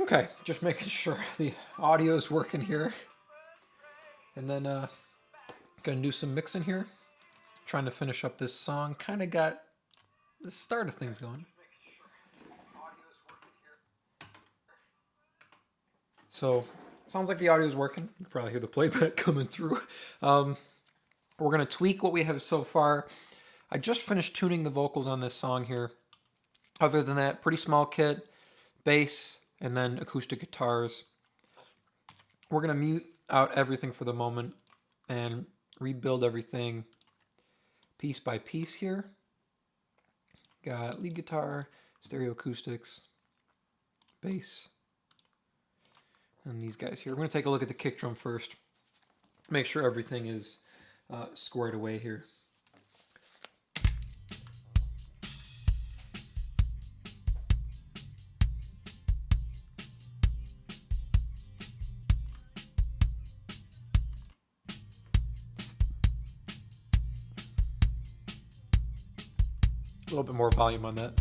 Okay, just making sure the audio is working here. And then gonna do some mixing here. Trying to finish up this song. Kind of got the start of things going. So, sounds like the audio is working. You can probably hear the playback coming through. We're gonna tweak what we have so far. I just finished tuning the vocals on this song here. Other than that, pretty small kit, bass, and then acoustic guitars. We're gonna mute out everything for the moment and rebuild everything piece by piece here. Got lead guitar, stereo acoustics, bass, and these guys here. We're gonna take a look at the kick drum first. Make sure everything is squared away here. A little bit more volume on that.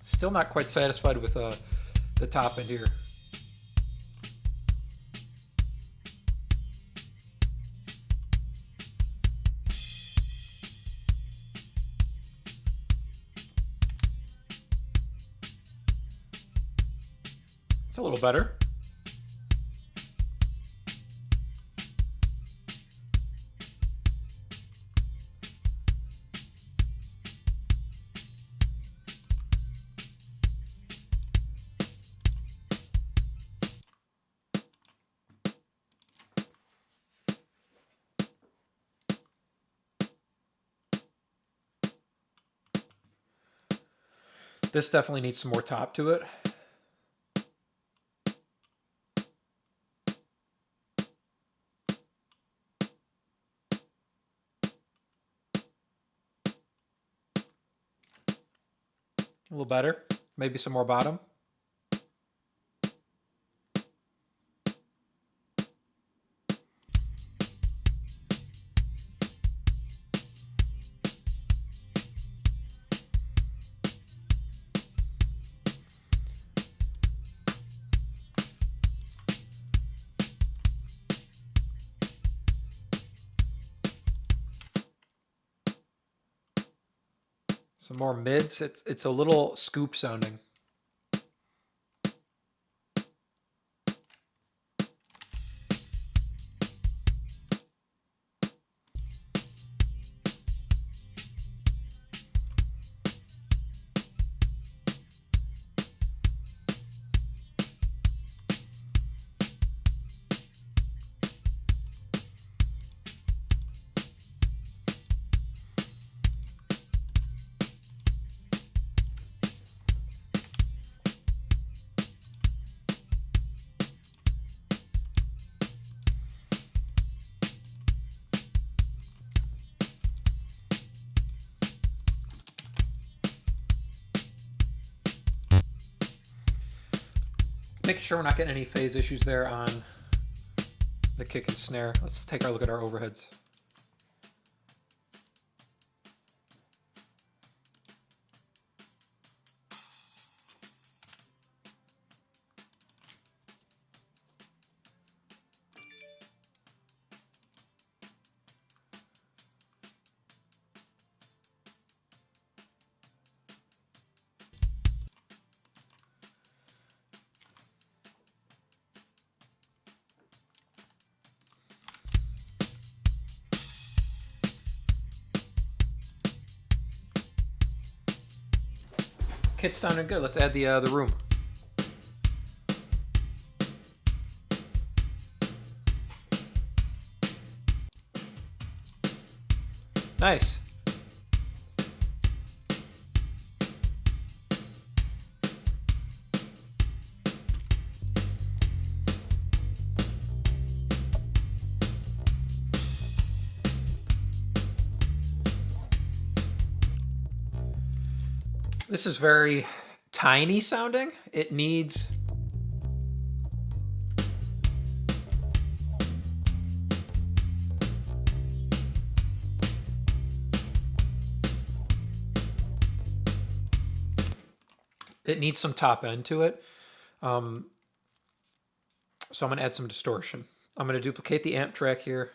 Still not quite satisfied with the top end here. It's a little better. This definitely needs some more top to it. A little better. Maybe some more bottom. Some more mids. It's a little scoop sounding. Making sure we're not getting any phase issues there on the kick and snare. Let's take a look at our overheads. Kit's sounding good. Let's add the room. Nice. This is very tiny sounding. It needs... It needs some top end to it. So I'm going to add some distortion. I'm going to duplicate the amp track here.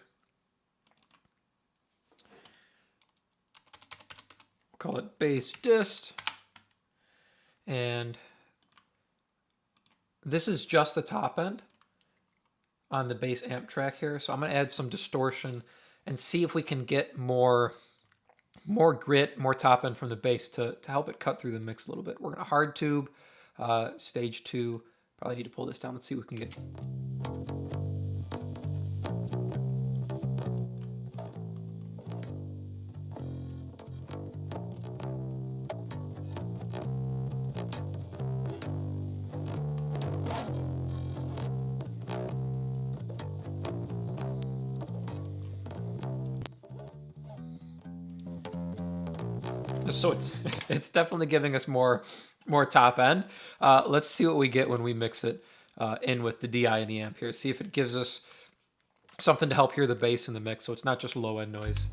We'll call it bass dist. And this is just the top end on the bass amp track here. So I'm going to add some distortion and see if we can get more grit, more top end from the bass to help it cut through the mix a little bit. We're going to hard tube, stage 2. Probably need to pull this down. Let's see what we can get. So it's definitely giving us more top end. Let's see what we get when we mix it in with the DI and the amp here. See if it gives us something to help hear the bass in the mix, so it's not just low end noise.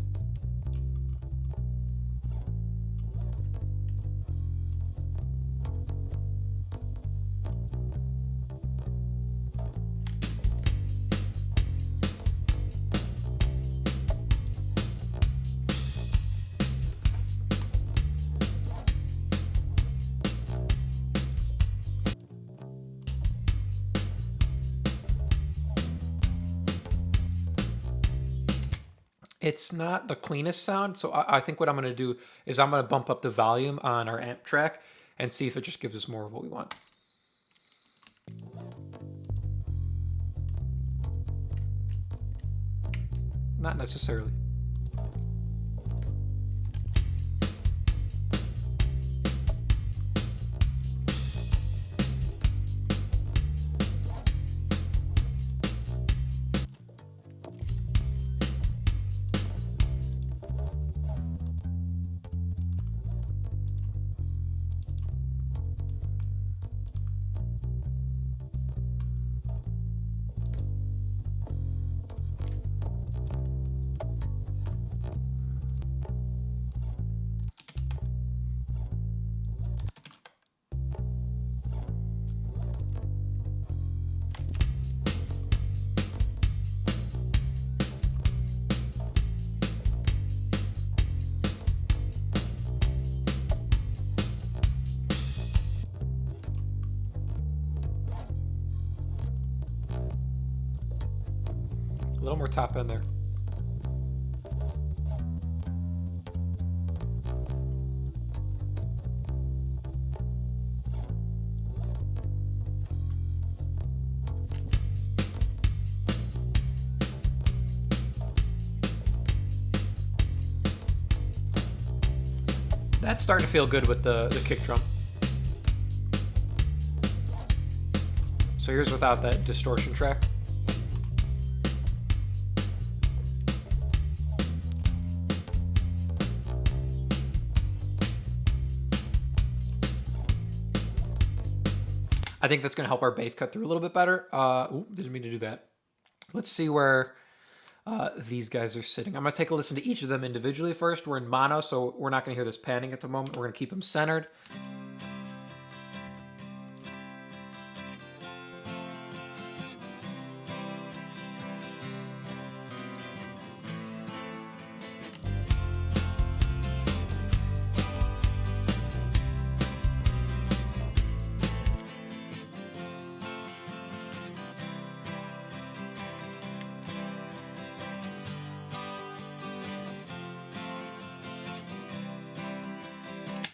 It's not the cleanest sound, so I think what I'm going to do is I'm going to bump up the volume on our amp track and see if it just gives us more of what we want. Not necessarily. A little more top end there. That's starting to feel good with the kick drum. So here's without that distortion track. I think that's going to help our bass cut through a little bit better. Ooh, didn't mean to do that. Let's see where these guys are sitting. I'm going to take a listen to each of them individually first. We're in mono, so we're not going to hear this panning at the moment. We're going to keep them centered.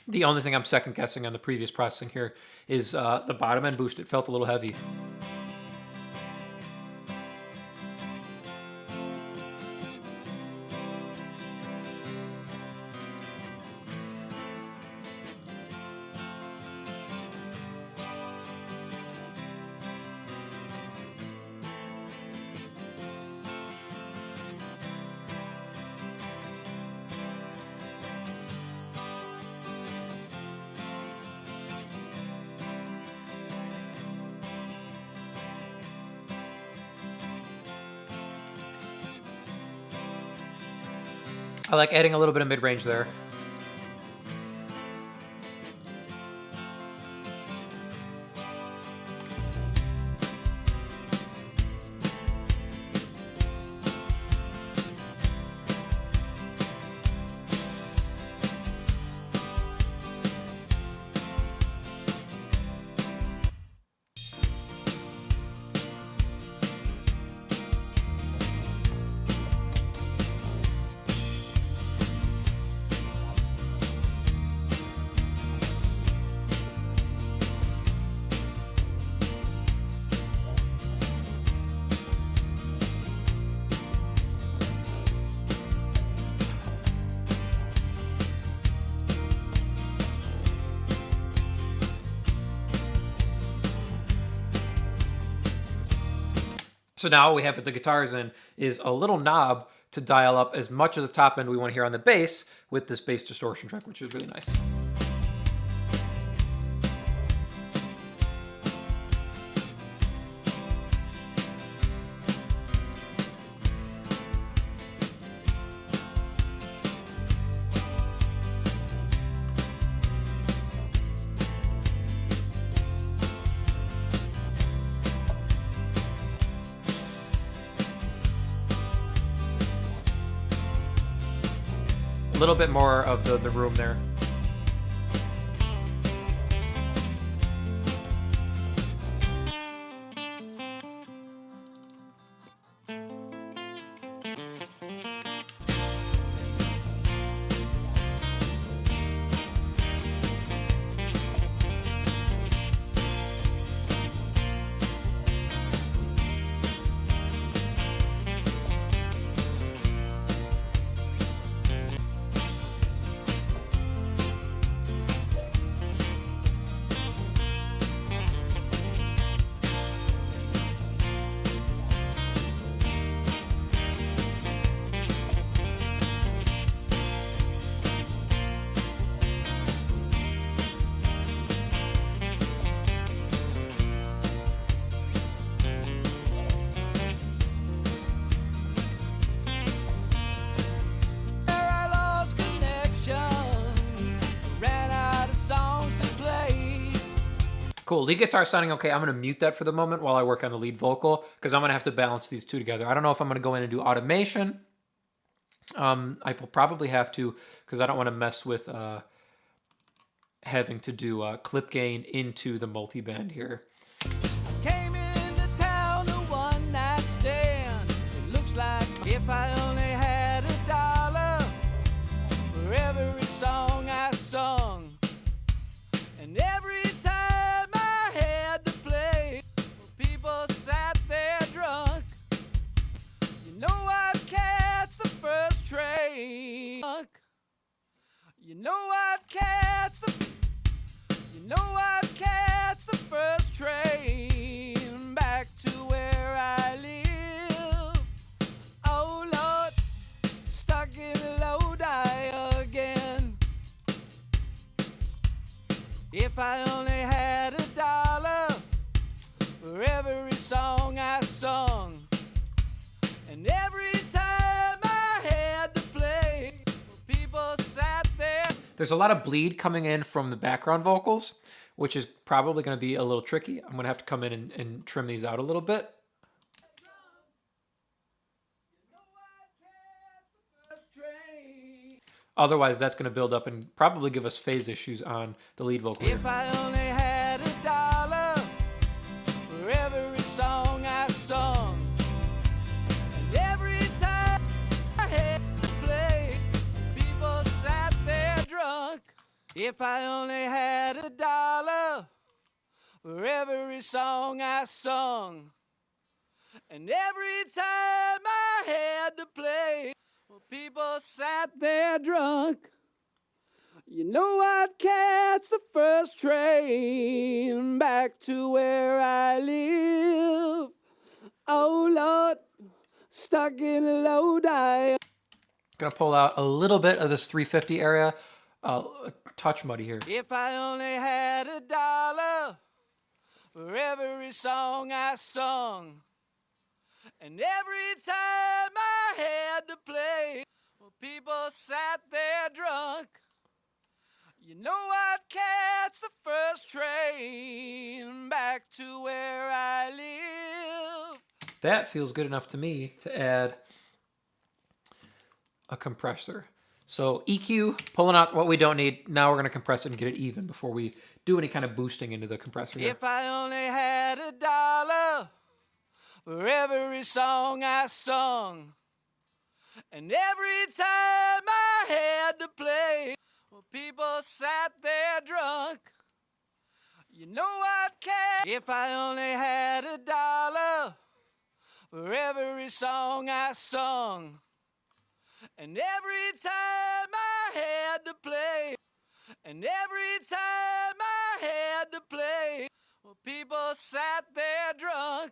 The only thing I'm second guessing on the previous processing here is the bottom end boost. It felt a little heavy. I like adding a little bit of mid-range there. So now what we have with the guitars in is a little knob to dial up as much of the top end we want to hear on the bass with this bass distortion track, which is really nice. A little bit more of the room there. Cool, lead guitar sounding okay. I'm gonna mute that for the moment while I work on the lead vocal because I'm gonna have to balance these two together. I don't know if I'm gonna go in and do automation. I will probably have to because I don't want to mess with having to do clip gain into the multi-band here. Came into town a one-night stand. It looks like if I only had $1 for every song I sung, and every time I had to play, people sat there drunk. You know I'd catch the first train. You know I'd catch the first train back to where I live. Oh Lord, stuck in Lodi again. If I only had $1 for every song I sung, and every time I had to play, people sat there. There's a lot of bleed coming in from the background vocals, which is probably going to be a little tricky. I'm going to have to come in and trim these out a little bit. Otherwise, that's going to build up and probably give us phase issues on the lead vocal here. If I only had $1 for every song I sung, and every time I had to play, people sat there drunk. If I only had $1 for every song I sung, and every time I had to play, people sat there drunk. You know I'd catch the first train back to where I live. Oh Lord, stuck in Lodi. Gonna pull out a little bit of this 350 area. A touch muddy here. If I only had $1 for every song I sung, and every time I had to play, People sat there drunk. You know I'd catch the first train back to where I live. That feels good enough to me to add a compressor. So EQ, pulling out what we don't need. Now we're going to compress it and get it even before we do any kind of boosting into the compressor here. If I only had $1 for every song I sung, and every time I had to play, well, people sat there drunk. You know I'd catch. If I only had $1 for every song I sung, and every time I had to play, and every time I had to play, well, people sat there drunk.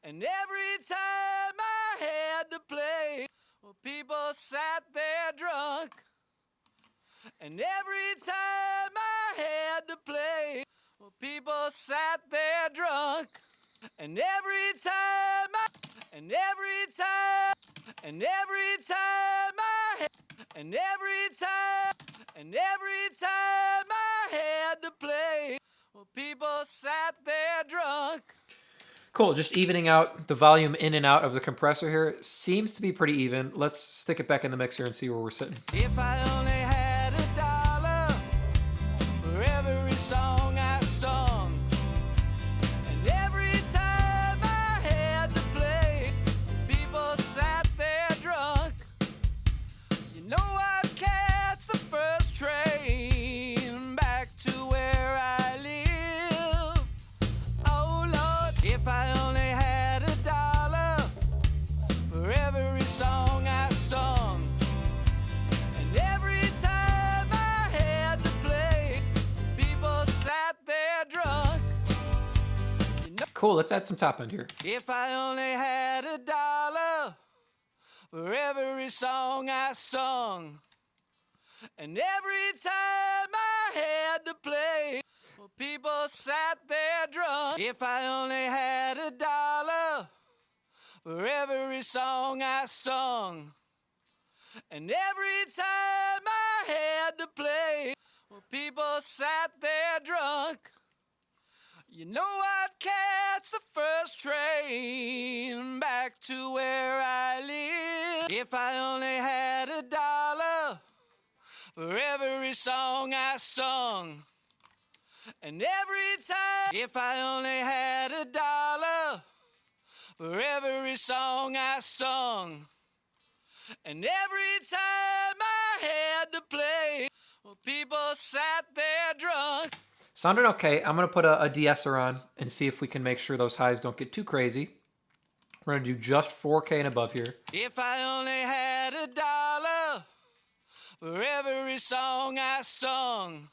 And every time I had to play, well, people sat there drunk. And every time I had to play, well, people sat there drunk. And every time and every time, and every time and every time, and every time I had to play, well, people sat there drunk. Cool, just evening out the volume in and out of the compressor here. Seems to be pretty even. Let's stick it back in the mix here and see where we're sitting. If I only had $1 for every song I sung, and every time I had to play, people sat there drunk. You know I'd catch the first train back to where I live. Oh Lord, if I only had $1 for every song I sung, and every time I had to play, people sat there drunk. You know, Cool, let's add some top end here. if I only had $1 for every song I sung, and every time I had to play, well, people sat there drunk. If I only had $1 for every song I sung, and every time I had to play, well, people sat there drunk. You know I'd catch the first train back to where I live. If I only had $1 for every song I sung, and every time. If I only had $1 for every song I sung, and every time I had to play, well, people sat there drunk. Sounded okay. I'm going to put a de-esser on and see if we can make sure those highs don't get too crazy. We're going to do just 4K and above here. If I only had $1 for every song I sung,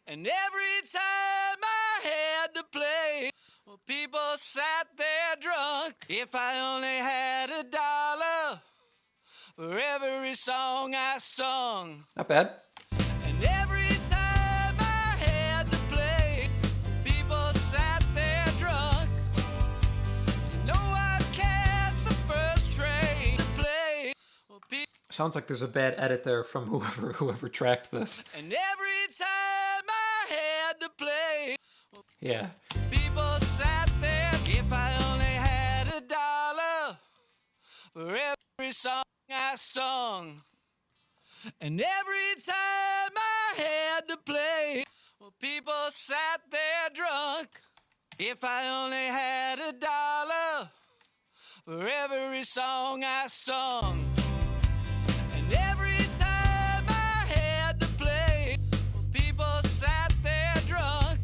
and every time I had to play, well, people sat there drunk. If I only had $1 for every song I sung, Not bad. and every time I had to play, people sat there drunk. You know I'd catch the first train to play. Well, Sounds like there's a bad edit there from whoever tracked this. and every time I had to play, well, Yeah. people sat there. If I only had $1 for every song I sung, and every time I had to play, well, people sat there drunk. If I only had $1 for every song I sung, and every time I had to play, well, people sat there drunk.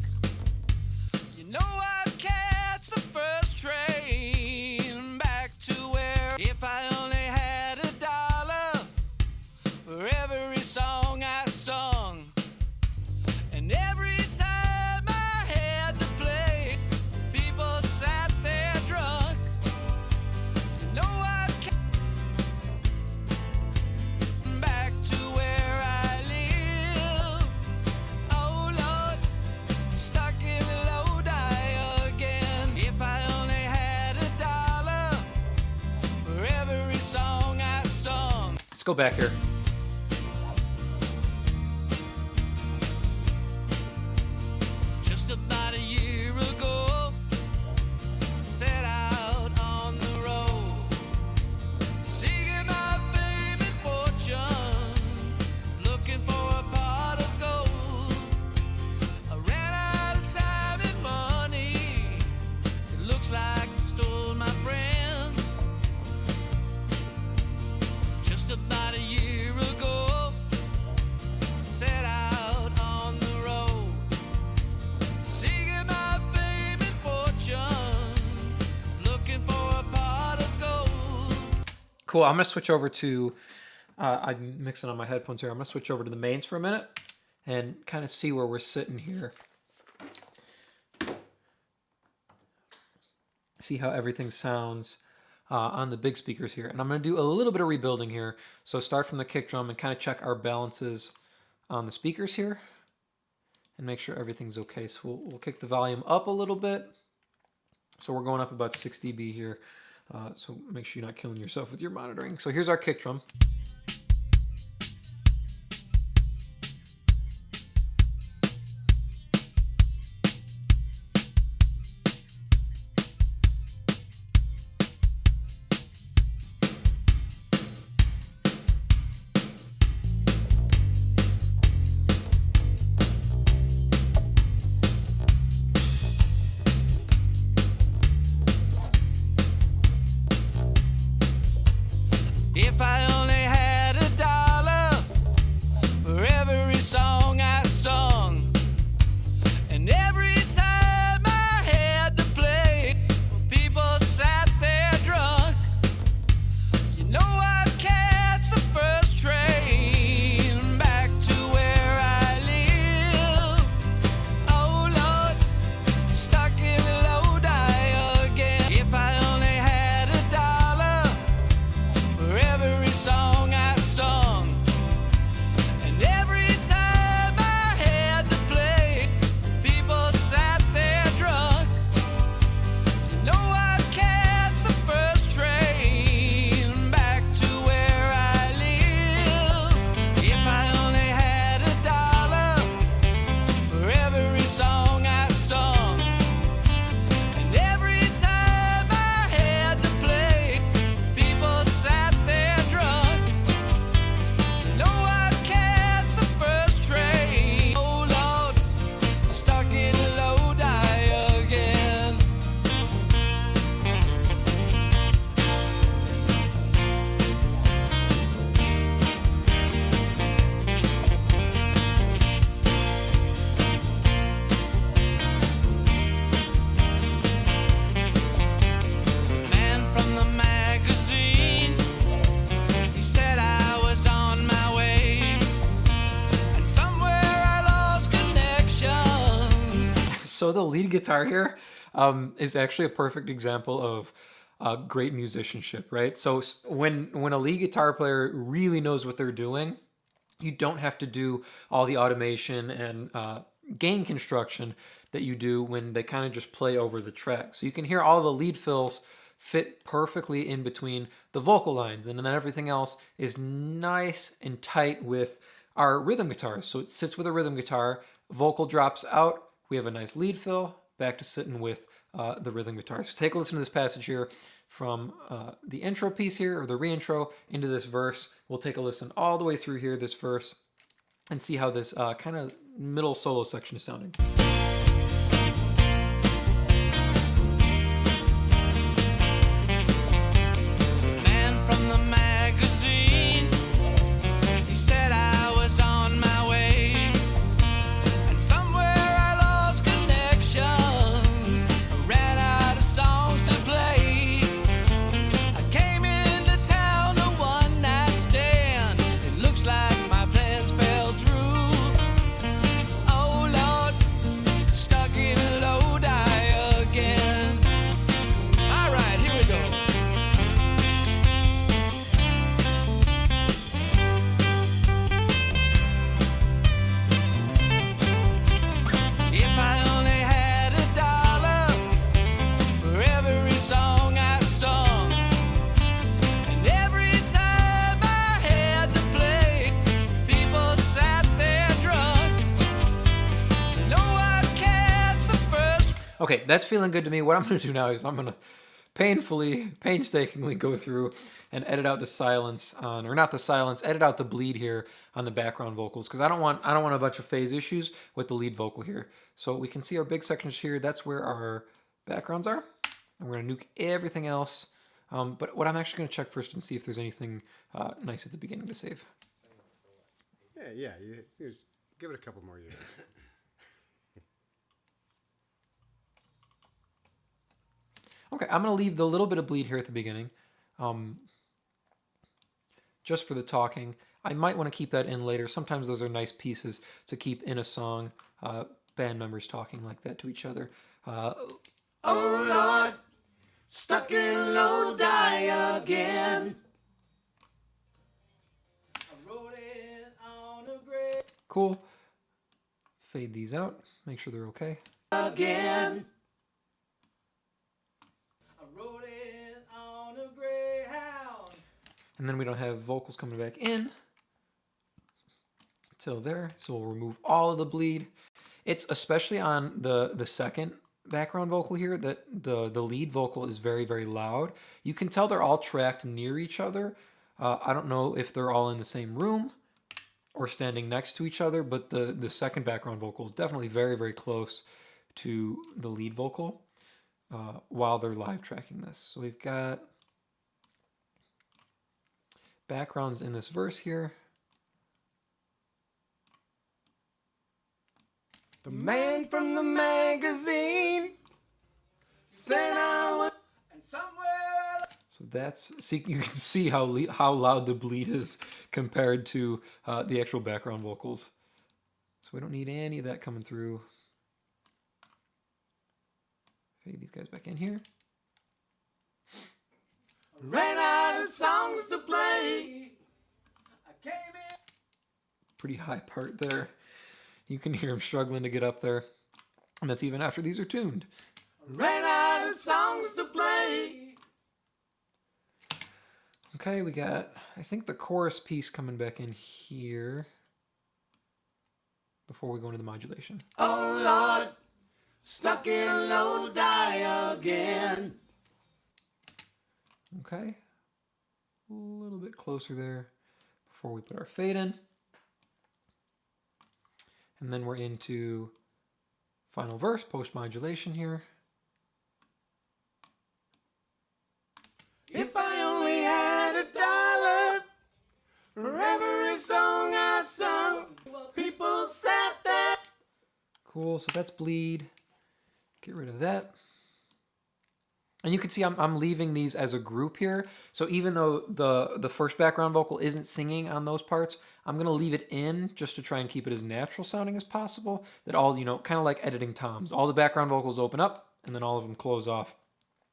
You know I'd catch the first train back to where. If I only had $1 for every song I sung, and every time I had to play, people sat there drunk. You know I'd go back here. Just about a year ago, set out on the road, seeking my fame and fortune, looking for a pot of gold. I ran out of time and money. It looks like I stole my friends. Just about a year ago, set out on the road, seeking my fame and fortune, looking for a pot of gold. Cool. I'm gonna switch over to. I'm mixing on my headphones here. I'm gonna switch over to the mains for a minute and kind of see where we're sitting here. See how everything sounds on the big speakers here. And I'm going to do a little bit of rebuilding here. So start from the kick drum and kind of check our balances on the speakers here and make sure everything's okay. So we'll kick the volume up a little bit. So we're going up about 6 dB here. So make sure you're not killing yourself with your monitoring. So here's our kick drum. If I only had $1 for every song I sung, and every time I had to play, people sat there drunk, you know I'd catch the first train back to where I live. Oh Lord, stuck in the low die again. If I only had $1 for every song I sung, and every time I had to play, people sat there drunk, you know I'd catch the first train back to where I live. If I only had $1 for every song I sung, and every time I had to play, people sat there drunk, you know I'd catch the first train. Oh Lord, stuck in a low die again. Man from the magazine, he said I was on my way, and somewhere I lost connections. So the lead guitar here is actually a perfect example of great musicianship, right? So when a lead guitar player really knows what they're doing, you don't have to do all the automation and gain construction that you do when they kind of just play over the track. So you can hear all the lead fills fit perfectly in between the vocal lines, and then everything else is nice and tight with our rhythm guitars. So it sits with a rhythm guitar, vocal drops out, we have a nice lead fill, back to sitting with the rhythm guitar. So take a listen to this passage here from the intro piece here, or the reintro, into this verse. We'll take a listen all the way through here, this verse, and see how this kind of middle solo section is sounding. Man from the magazine, he said I was on my way, and somewhere I lost connections. I ran out of songs to play. I came into town a one-night stand. It looks like my plans fell through. Oh Lord, Okay, that's feeling good to me. What I'm going to do now is I'm going to painstakingly go through and edit out the silence on, or not the silence, edit out the bleed here on the background vocals, because I don't want a bunch of phase issues with the lead vocal here. So we can see our big sections here. That's where our backgrounds are, and we're going to nuke everything else. But what I'm actually going to check first and see if there's anything nice at the beginning to save. Yeah. You just give it a couple more years. Okay, I'm going to leave the little bit of bleed here at the beginning, just for the talking. I might want to keep that in later. Sometimes those are nice pieces to keep in a song, band members talking like that to each other. Oh Lord, stuck in Lodi again. I wrote it on a grave Cool. Fade these out. Make sure they're okay. again. I wrote it on a greyhound. And then we don't have vocals coming back in till there. So we'll remove all of the bleed. It's especially on the second background vocal here that the lead vocal is very, very loud. You can tell they're all tracked near each other. I don't know if they're all in the same room or standing next to each other, but the second background vocal is definitely very, very close to the lead vocal while they're live tracking this. So we've got backgrounds in this verse here. The man from the magazine said I was, and somewhere. So that's, see, you can see how loud the bleed is compared to the actual background vocals. So we don't need any of that coming through. Fade these guys back in here. Ran out of songs to play. I came in. Pretty high part there. You can hear him struggling to get up there. And that's even after these are tuned. Ran out of songs to play. Okay, we got, I think, the chorus piece coming back in here before we go into the modulation. Oh Lord, stuck in Lodi again. Okay. A little bit closer there before we put our fade in. And then we're into final verse, post-modulation here. If I only had $1 for every song I sung, people said that. Cool, so that's bleed. Get rid of that. And you can see I'm leaving these as a group here. So even though the first background vocal isn't singing on those parts, I'm going to leave it in just to try and keep it as natural sounding as possible. That all, kind of like editing toms. All the background vocals open up, and then all of them close off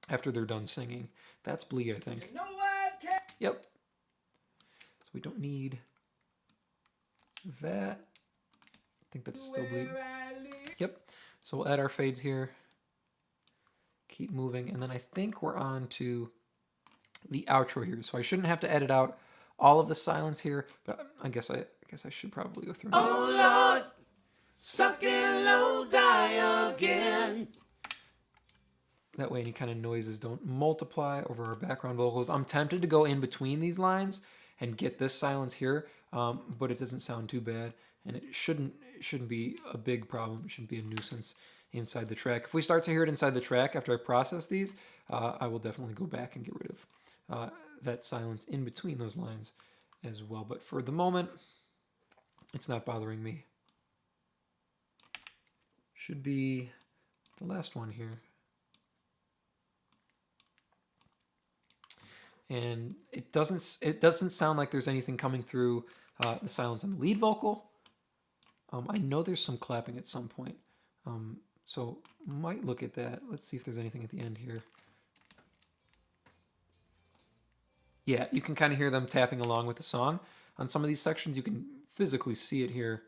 after they're done singing. That's bleed, I think. No one can. Yep. So we don't need that. I think that's still bleed. Yep. So we'll add our fades here. Keep moving, and then I think we're on to the outro here. So I shouldn't have to edit out all of the silence here, but I guess I should probably go through. Oh Lord, stuck in Lodi again. That way any kind of noises don't multiply over our background vocals. I'm tempted to go in between these lines and get this silence here, but it doesn't sound too bad, and it shouldn't be a big problem. It shouldn't be a nuisance inside the track. If we start to hear it inside the track after I process these, I will definitely go back and get rid of that silence in between those lines as well. But for the moment, it's not bothering me. Should be the last one here. And it doesn't sound like there's anything coming through the silence on the lead vocal. I know there's some clapping at some point. So might look at that. Let's see if there's anything at the end here. Yeah, you can kind of hear them tapping along with the song. On some of these sections, you can physically see it here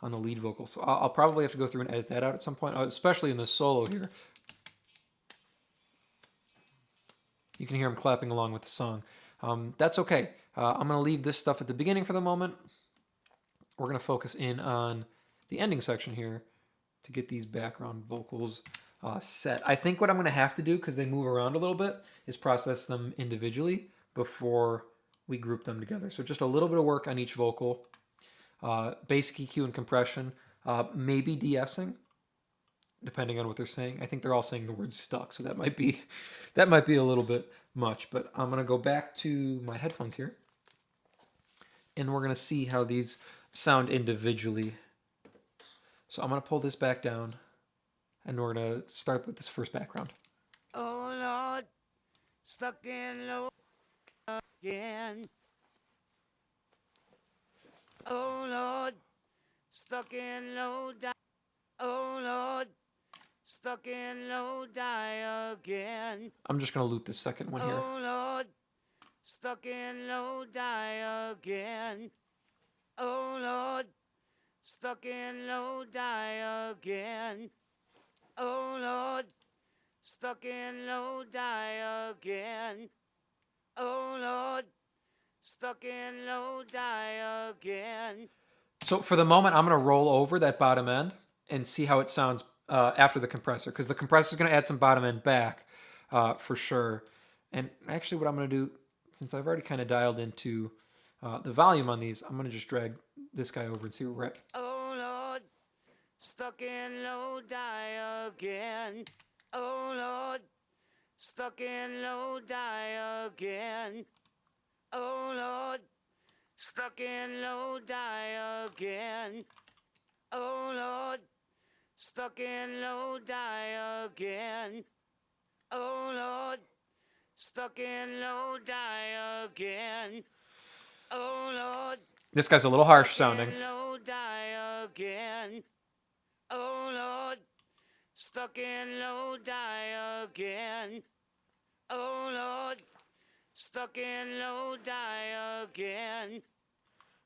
on the lead vocal. So I'll probably have to go through and edit that out at some point, especially in the solo here. You can hear them clapping along with the song. That's okay. I'm going to leave this stuff at the beginning for the moment. We're going to focus in on the ending section here to get these background vocals set. I think what I'm going to have to do, because they move around a little bit, is process them individually before we group them together. So just a little bit of work on each vocal. Basic EQ and compression, maybe de-essing, depending on what they're saying. I think they're all saying the word stuck, so that might be a little bit much. But I'm gonna go back to my headphones here, and we're gonna see how these sound individually. So I'm gonna pull this back down, and we're gonna start with this first background. Oh Lord, stuck in low again. Oh Lord, stuck in low die. Oh Lord, stuck in low die again. I'm just gonna loop this second one here. Oh Lord, stuck in low die again. Oh Lord, stuck in low die again. Oh Lord, stuck in low die again. Oh Lord, stuck in low die again. So for the moment, I'm going to roll over that bottom end and see how it sounds after the compressor, because the compressor is going to add some bottom end back for sure. And actually what I'm going to do, since I've already kind of dialed into the volume on these, I'm going to just drag this guy over and see where we're at. Oh Lord, stuck in low die again. Oh Lord, stuck in low die again. Oh Lord, stuck in low die again. Oh Lord, stuck in low die again. Oh Lord, stuck in low die again. Oh Lord, This guy's a little harsh sounding. low die again. Oh Lord, stuck in low die again. Oh Lord, stuck in low die again.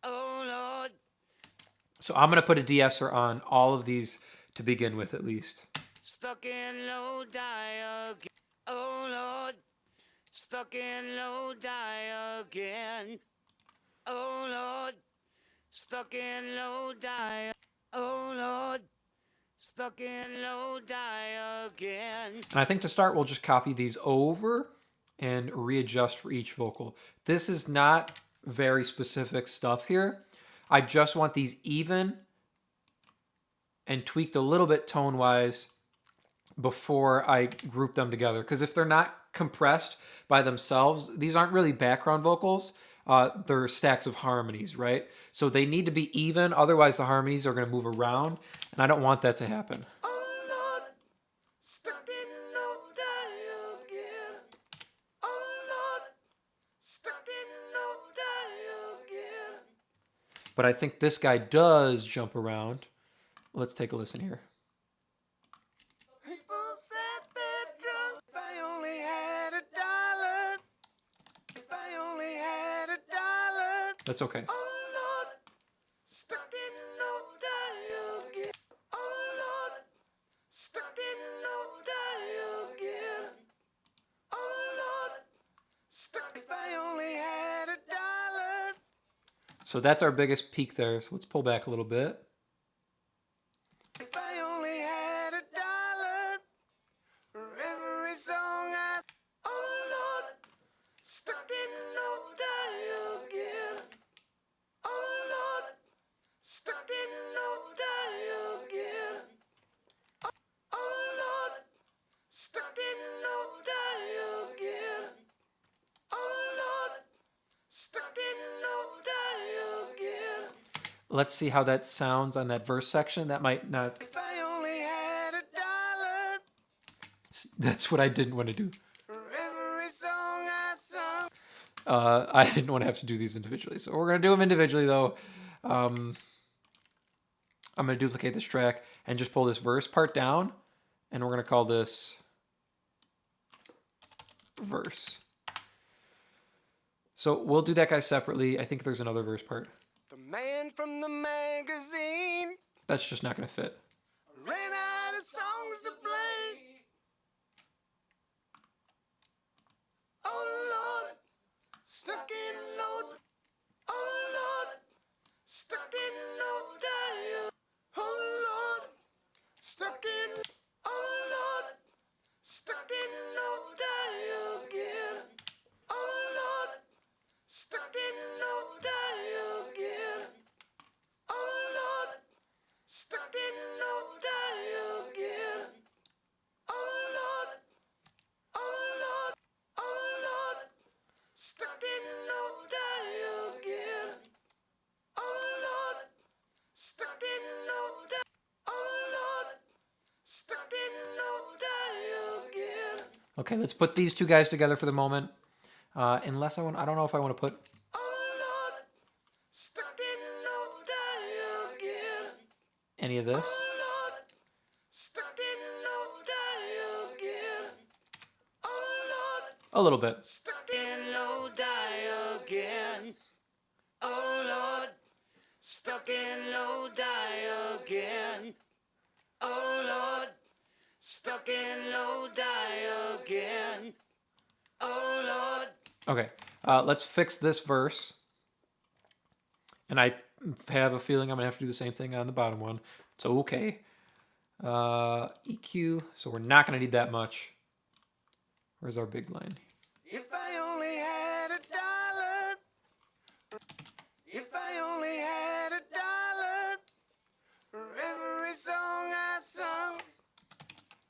Oh Lord. So I'm going to put a de-esser on all of these to begin with, at least. Stuck in low die again. Oh Lord, stuck in low die again. Oh Lord, stuck in low die. Oh Lord, stuck in low die again. And I think to start, we'll just copy these over and readjust for each vocal. This is not very specific stuff here. I just want these even and tweaked a little bit tone-wise before I group them together. Because if they're not compressed by themselves, these aren't really background vocals. They're stacks of harmonies, right? So they need to be even, otherwise the harmonies are going to move around, and I don't want that to happen. Oh Lord, stuck in low die again. Oh Lord, stuck in low die again. But I think this guy does jump around. Let's take a listen here. People said they're drunk. If I only had $1. If I only had $1. That's okay. Oh Lord, stuck in low die again. Oh Lord, stuck in low die again. Oh Lord, stuck. If I only had $1. So that's our biggest peak there. So let's pull back a little bit. If I only had $1 for every song I. Oh Lord, stuck in low die again. Oh Lord, stuck in low die again. Oh Lord, stuck in low die again. Oh Lord, stuck in low die again. Let's see how that sounds on that verse section. That might not... If I only had $1 That's what I didn't want to do. for every song I sung. I didn't want to have to do these individually. So we're going to do them individually, though. I'm going to duplicate this track and just pull this verse part down. And we're going to call this verse. So we'll do that guy separately. I think there's another verse part. The man from the magazine That's just not going to fit. ran out of songs to play. Oh Lord, stuck in low. Oh Lord, stuck in low die. Oh Lord, stuck in. Oh Lord, stuck in low die again. Oh Lord, oh Lord, oh Lord, stuck in low die again. Oh Lord, stuck in low die. Oh Lord, stuck in low die again. Okay, let's put these two guys together for the moment. Unless I don't know if I want to put Oh Lord, stuck in low die again. any of this. Oh Lord, stuck in low die again. Oh Lord, A little bit. stuck in low die again. Oh Lord, stuck in low die again. Oh Lord, stuck in low die again. Oh Lord. Okay, let's fix this verse. And I have a feeling I'm going to have to do the same thing on the bottom one. It's okay. EQ, so we're not going to need that much. Where's our big line? If I only had a dollar, if I only had a dollar for every song I sung,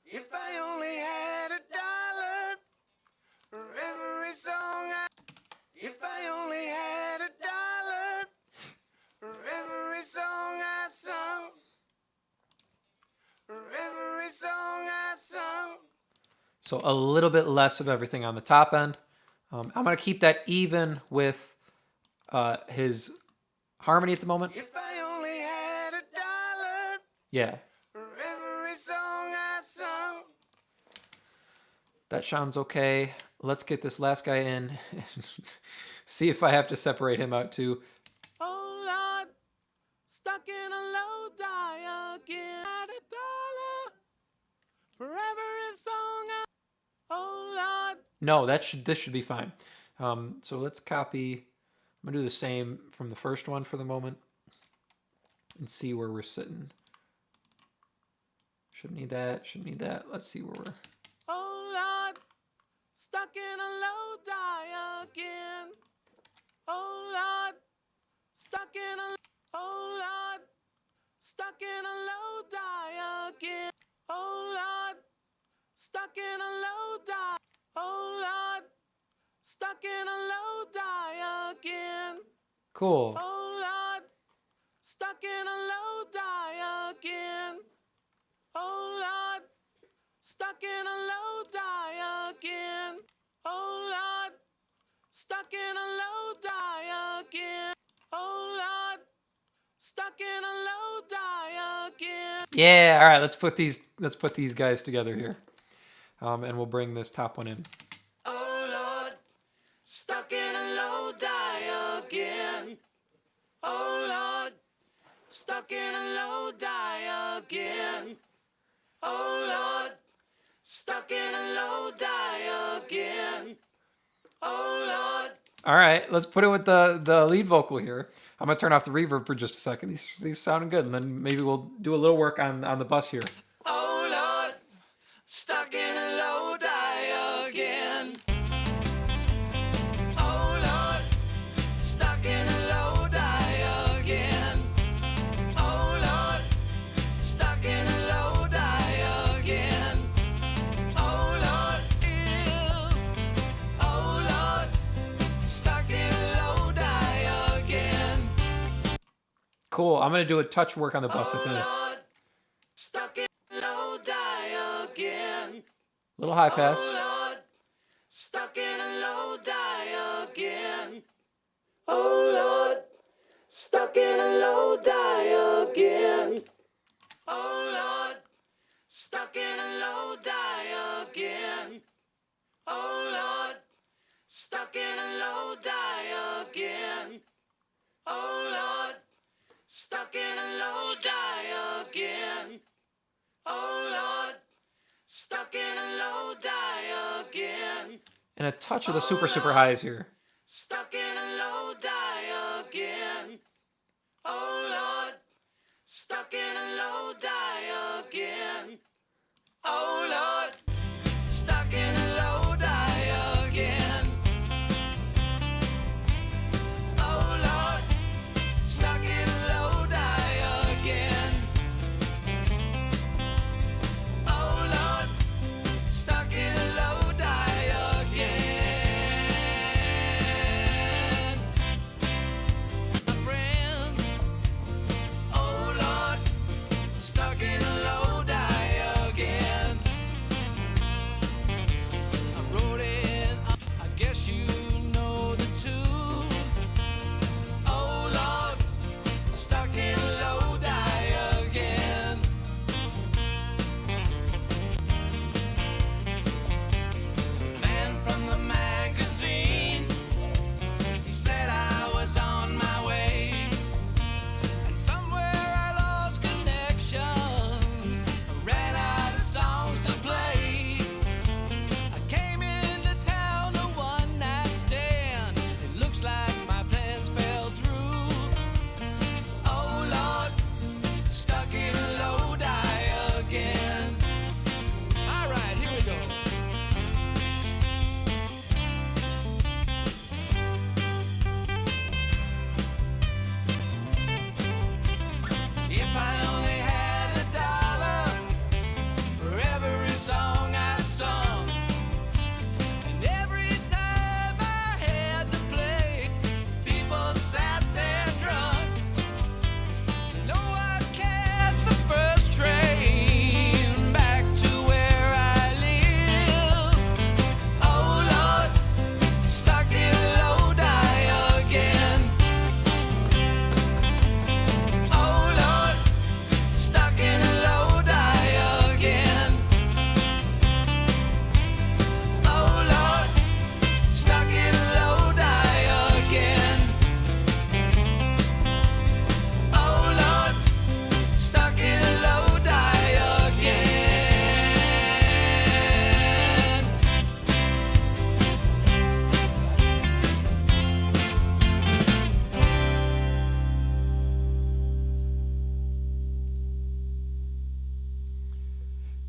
if I only had a dollar for every song if I only had a dollar for every song I sung, for every song I sung. So a little bit less of everything on the top end. I'm going to keep that even with his harmony at the moment. If I only had a dollar Yeah, for every song I sung. that sounds okay. Let's get this last guy in and see if I have to separate him out too. Oh Lord, stuck in a low die again. Had a dollar for every song I. Oh Lord. No, this should be fine. So let's copy. I'm gonna do the same from the first one for the moment and see where we're sitting. Shouldn't need that. Shouldn't need that. Let's see where we're. Oh Lord, stuck in a low die again. Oh Lord, stuck in a. Oh Lord, stuck in a low die again. Oh Lord, stuck in a low die. Oh Lord, stuck in a low die again. Cool. Oh Lord, stuck in a low die again. Oh Lord, stuck in a low die again. Oh Lord, stuck in a low die again. Oh Lord, stuck in a low die again. Yeah. All right. Let's put these guys together here, and we'll bring this top one in. Oh Lord, stuck in a low die again. Oh Lord, stuck in a low die again. Oh Lord, stuck in a low die again. Oh Lord. All right. Let's put it with the lead vocal here. I'm gonna turn off the reverb for just a second. He's sounding good, and then maybe we'll do a little work on the bus here. Oh Lord, stuck in a low die again. Oh Lord, stuck in a low die again. Oh Lord, stuck in a low die again. Oh Lord, oh Lord, stuck in a low die again. Cool. I'm gonna do a touch work on the bus. I think. Lord, stuck in a low die again. Little high pass. Oh Lord, stuck in a low die again. Oh Lord, stuck in a low die again. Oh Lord, stuck in a low die again. Oh Lord, stuck in a low die again. Oh Lord, stuck in a low die again. Oh Lord, stuck in a low die again. And a touch of the super highs here. Stuck in a low die again. Oh Lord, stuck in a low die again. Oh Lord, stuck in a low die again. Oh Lord, stuck in a low die again.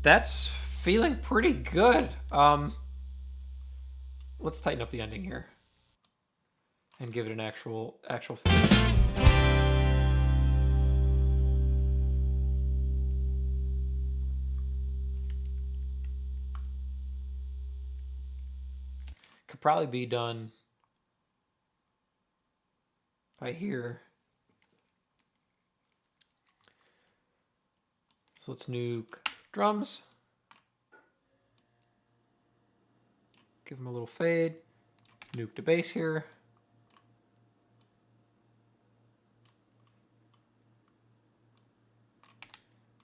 That's feeling pretty good. Let's tighten up the ending here and give it an actual finish. Could probably be done by here. So let's nuke drums. Give them a little fade. Nuke the bass here.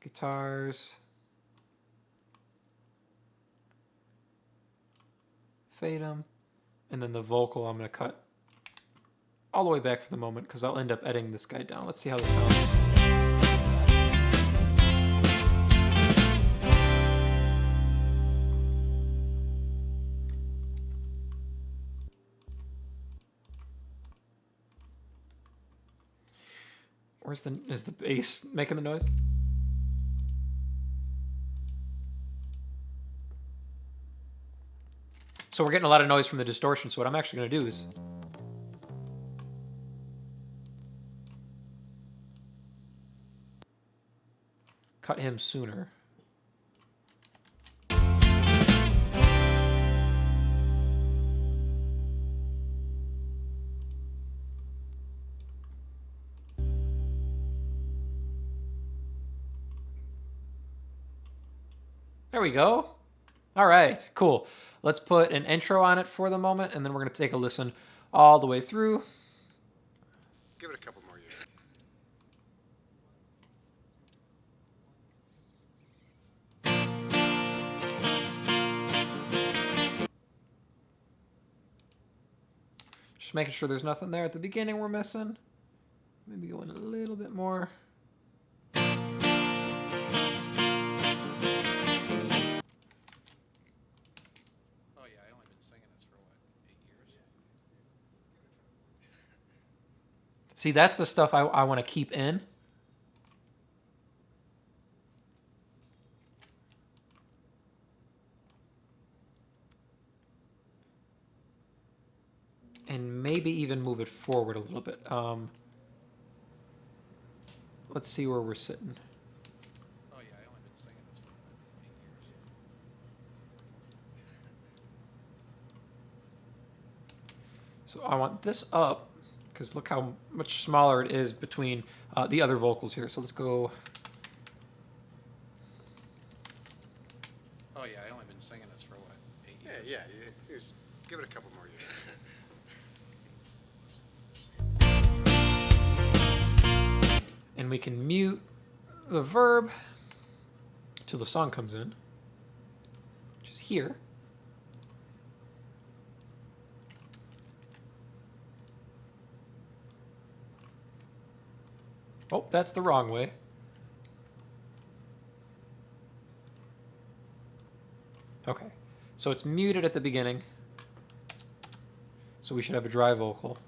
Guitars. Fade them. And then the vocal I'm going to cut all the way back for the moment because I'll end up editing this guy down. Let's see how this sounds. Is the bass making the noise? So we're getting a lot of noise from the distortion. So what I'm actually going to do is cut him sooner. There we go. All right, cool. Let's put an intro on it for the moment, and then we're going to take a listen all the way through. Give it a couple more years. Just making sure there's nothing there at the beginning we're missing. Maybe going a little bit more. See, that's the stuff I want to keep in. And maybe even move it forward a little bit. Let's see where we're sitting. Oh yeah, I only been singing this for like 8 years. So I want this up. Because look how much smaller it is between the other vocals here. So let's go. Oh yeah, I only been singing this for what, 8 years? Yeah, just give it a couple more years. And we can mute the verb till the song comes in, which is here. Oh, that's the wrong way. Okay, so it's muted at the beginning. So we should have a dry vocal.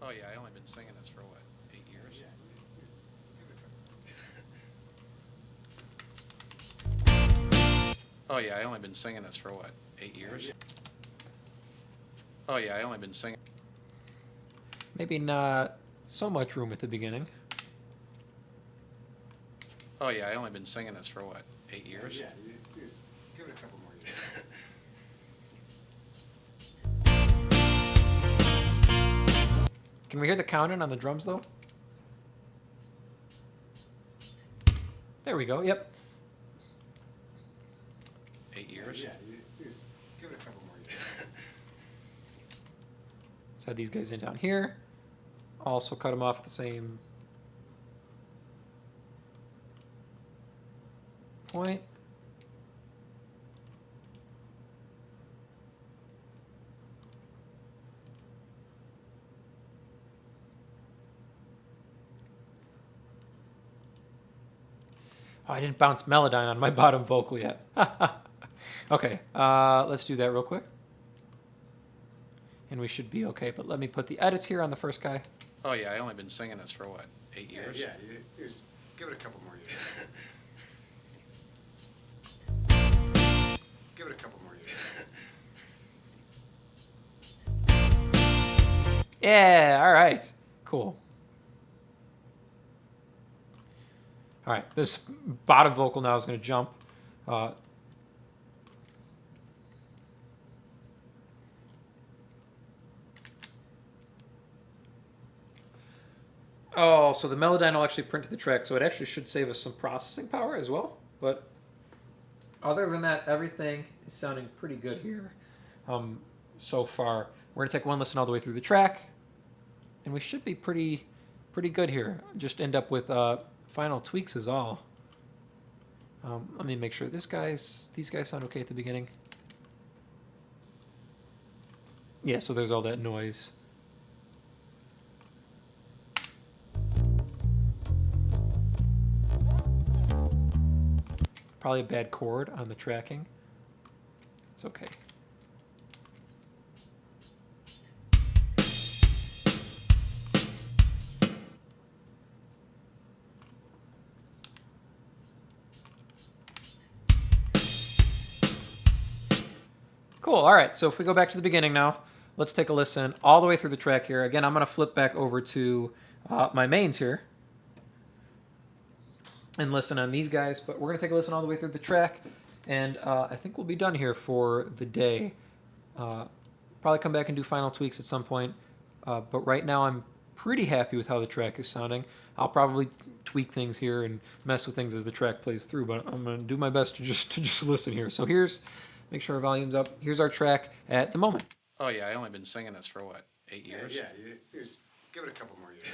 Oh yeah, I only been singing this for what, 8 years? Oh yeah, I only been singing this for what, 8 years? Oh yeah, I only been singing. Maybe not so much room at the beginning. Oh yeah, I only been singing this for what, 8 years? Yeah, just give it a couple more years. Can we hear the count in on the drums though? There we go, yep. 8 years? Yeah, just give it a couple more years. Let's add these guys in down here. Also cut them off at the same point. Oh, I didn't bounce Melodyne on my bottom vocal yet. Okay, let's do that real quick. And we should be okay, but let me put the edits here on the first guy. Oh yeah, I only been singing this for what, 8 years? Yeah, just give it a couple more Yeah, all right. Cool. All right, this bottom vocal now is going to jump. Oh, so the Melodyne will actually print to the track, so it actually should save us some processing power as well. But other than that, everything is sounding pretty good here so far. We're going to take one listen all the way through the track, and we should be pretty good here. Just end up with final tweaks is all. Let me make sure these guys sound okay at the beginning. Yeah, so there's all that noise. Probably a bad chord on the tracking. It's okay. Cool. All right. So if we go back to the beginning now, let's take a listen all the way through the track here. Again, I'm going to flip back over to my mains here and listen on these guys. But we're going to take a listen all the way through the track. And I think we'll be done here for the day. Probably come back and do final tweaks at some point. But right now I'm pretty happy with how the track is sounding. I'll probably tweak things here and mess with things as the track plays through. But I'm going to do my best to just listen here. So make sure our volume's up. Here's our track at the moment. Oh yeah, I only been singing this for what, 8 years? Yeah, just give it a couple more years.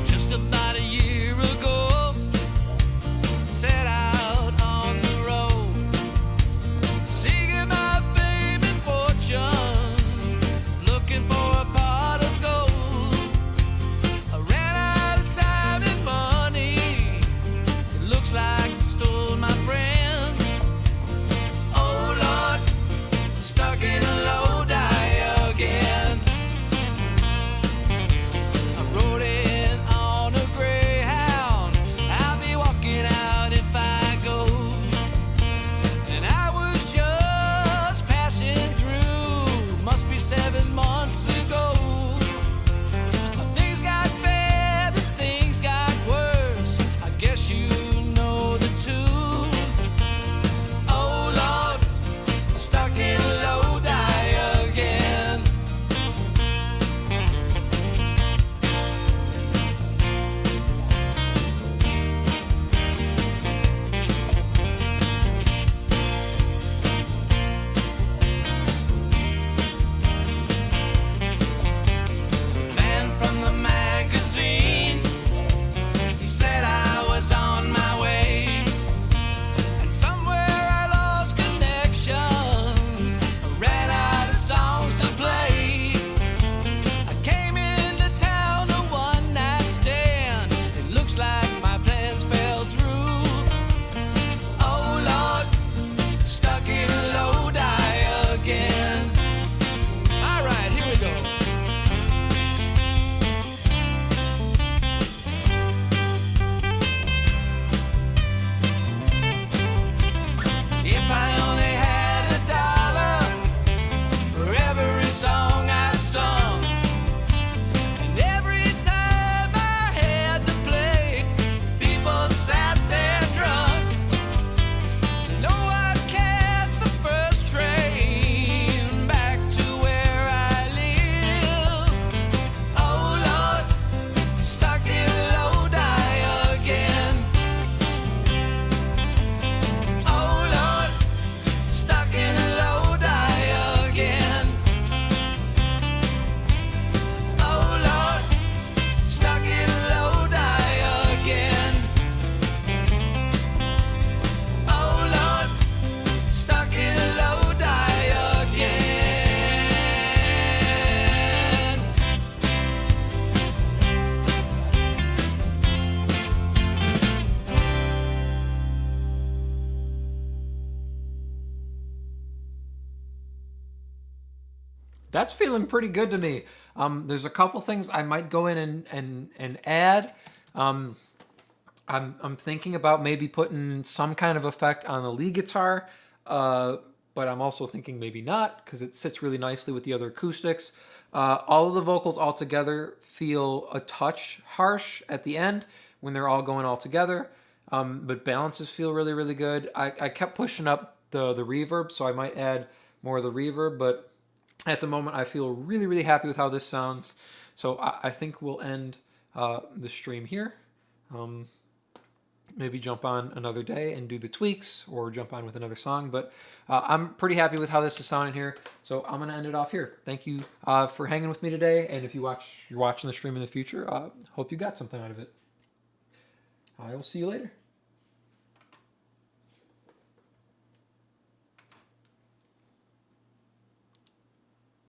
Just about a year ago, set out on the road, seeking my fame and fortune, looking for a pot of gold. That's feeling pretty good to me. There's a couple things I might go in and add. I'm thinking about maybe putting some kind of effect on the lead guitar, but I'm also thinking maybe not because it sits really nicely with the other acoustics. All of the vocals all together feel a touch harsh at the end when they're all going all together, but balances feel really, really good. I kept pushing up the reverb, so I might add more of the reverb, but at the moment I feel really, really happy with how this sounds. So I think we'll end the stream here. Maybe jump on another day and do the tweaks or jump on with another song. But I'm pretty happy with how this is sounding here. So I'm going to end it off here. Thank you for hanging with me today. And if you're watching the stream in the future, hope you got something out of it. I will see you later.